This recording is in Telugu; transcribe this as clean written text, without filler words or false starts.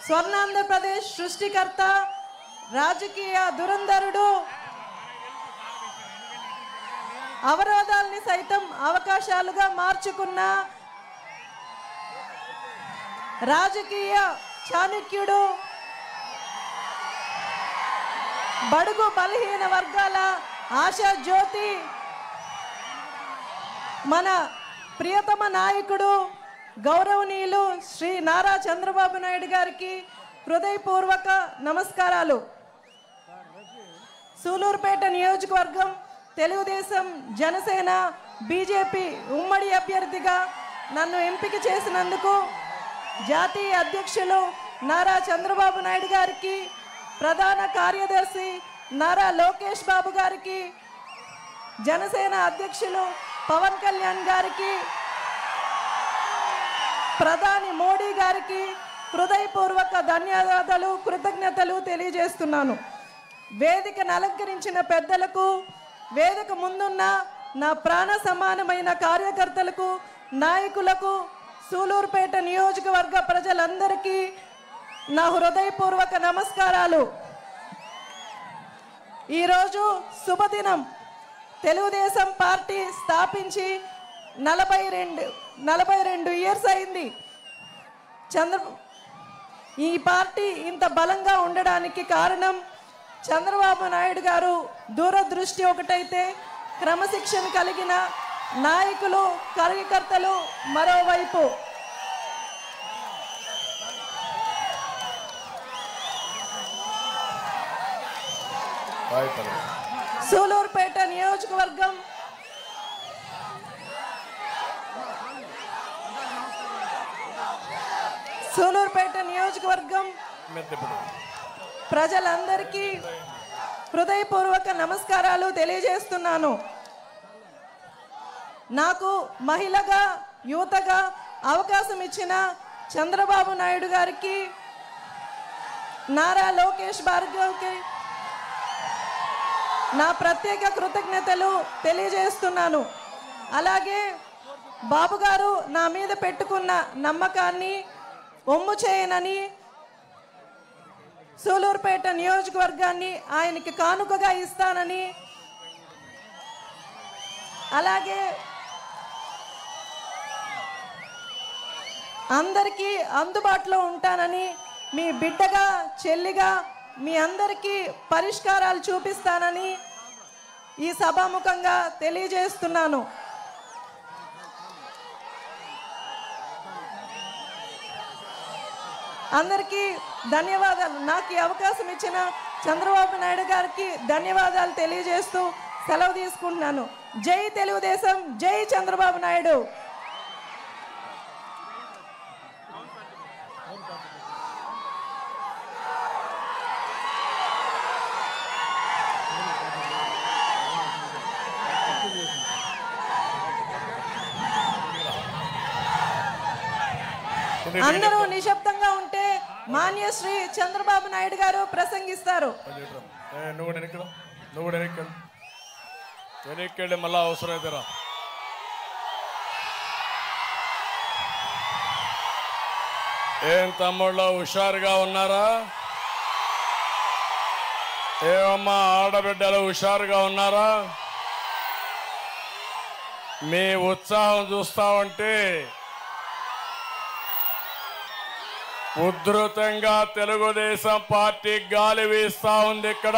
స్వర్ణాంధ్రప్రదేశ్ సృష్టికర్త, రాజకీయ దురంధరుడు, అవరోధాల్ని సైతం అవకాశాలుగా మార్చుకున్న రాజకీయ చాణక్యుడు, బడుగు బలహీన వర్గాల ఆశా జ్యోతి, మన ప్రియతమ నాయకుడు గౌరవనీయులు శ్రీ నారా చంద్రబాబు నాయుడు గారికి హృదయపూర్వక నమస్కారాలు. సూలూరుపేట నియోజకవర్గం తెలుగుదేశం, జనసేన, బీజేపీ ఉమ్మడి అభ్యర్థిగా నన్ను ఎంపిక చేసినందుకు జాతీయ అధ్యక్షులు నారా చంద్రబాబు నాయుడు గారికి, ప్రధాన కార్యదర్శి నారా లోకేష్ బాబు గారికి, జనసేన అధ్యక్షులు పవన్ కళ్యాణ్ గారికి, ప్రధాని మోడీ గారికి హృదయపూర్వక ధన్యవాదాలు, కృతజ్ఞతలు తెలియజేస్తున్నాను. వేదికను అలంకరించిన పెద్దలకు, వేదిక ముందున్న నా ప్రాణ సమానమైన కార్యకర్తలకు, నాయకులకు, సూలూరుపేట నియోజకవర్గ ప్రజలందరికీ నా హృదయపూర్వక నమస్కారాలు. ఈరోజు శుభదినం. తెలుగుదేశం పార్టీ స్థాపించి 42 ఇయర్స్ అయింది. ఈ పార్టీ ఇంత బలంగా ఉండడానికి కారణం చంద్రబాబు నాయుడు గారు దూరదృష్టి ఒకటైతే, క్రమశిక్షణ కలిగిన నాయకులు, కార్యకర్తలు మరోవైపు. సూలూరుపేట నియోజకవర్గం ప్రజలందరికీ హృదయపూర్వక నమస్కారాలు తెలియజేస్తున్నాను. నాకు మహిళగా, యువతగా అవకాశం ఇచ్చిన చంద్రబాబు నాయుడు గారికి, నారా లోకేష్ బాబుకి నా ప్రత్యేక కృతజ్ఞతలు తెలియజేస్తున్నాను. అలాగే బాబు గారు నా మీద పెట్టుకున్న నమ్మకాన్ని ఒమ్ము చేయనని, సూలూరుపేట నియోజకవర్గాన్ని ఆయనకి కానుకగా ఇస్తానని, అలాగే అందరికీ అందుబాటులో ఉంటానని, మీ బిడ్డగా, చెల్లిగా మీ అందరికీ పరిష్కారాలు చూపిస్తానని ఈ సభాముఖంగా తెలియజేస్తున్నాను. అందరికీ ధన్యవాదాలు. నాకు ఈ అవకాశం ఇచ్చిన చంద్రబాబు నాయుడు గారికి ధన్యవాదాలు తెలియజేస్తూ సెలవు తీసుకుంటున్నాను. జై తెలుగుదేశం, జై చంద్రబాబు నాయుడు. అందరూ నిశ్శబ్దంగా ఉంటే మాన్యశ్రీ చంద్రబాబు నాయుడు గారు ప్రసంగిస్తారు. మళ్ళా అవసరం అవుతారా? ఏం తమ్ముళ్ళు హుషారుగా ఉన్నారా? ఏమమ్మా ఆడబిడ్డలు హుషారుగా ఉన్నారా? మీ ఉత్సాహం చూస్తా ఉంటే ఉధృతంగా తెలుగుదేశం పార్టీ గాలి వీస్తా ఉంది. ఇక్కడ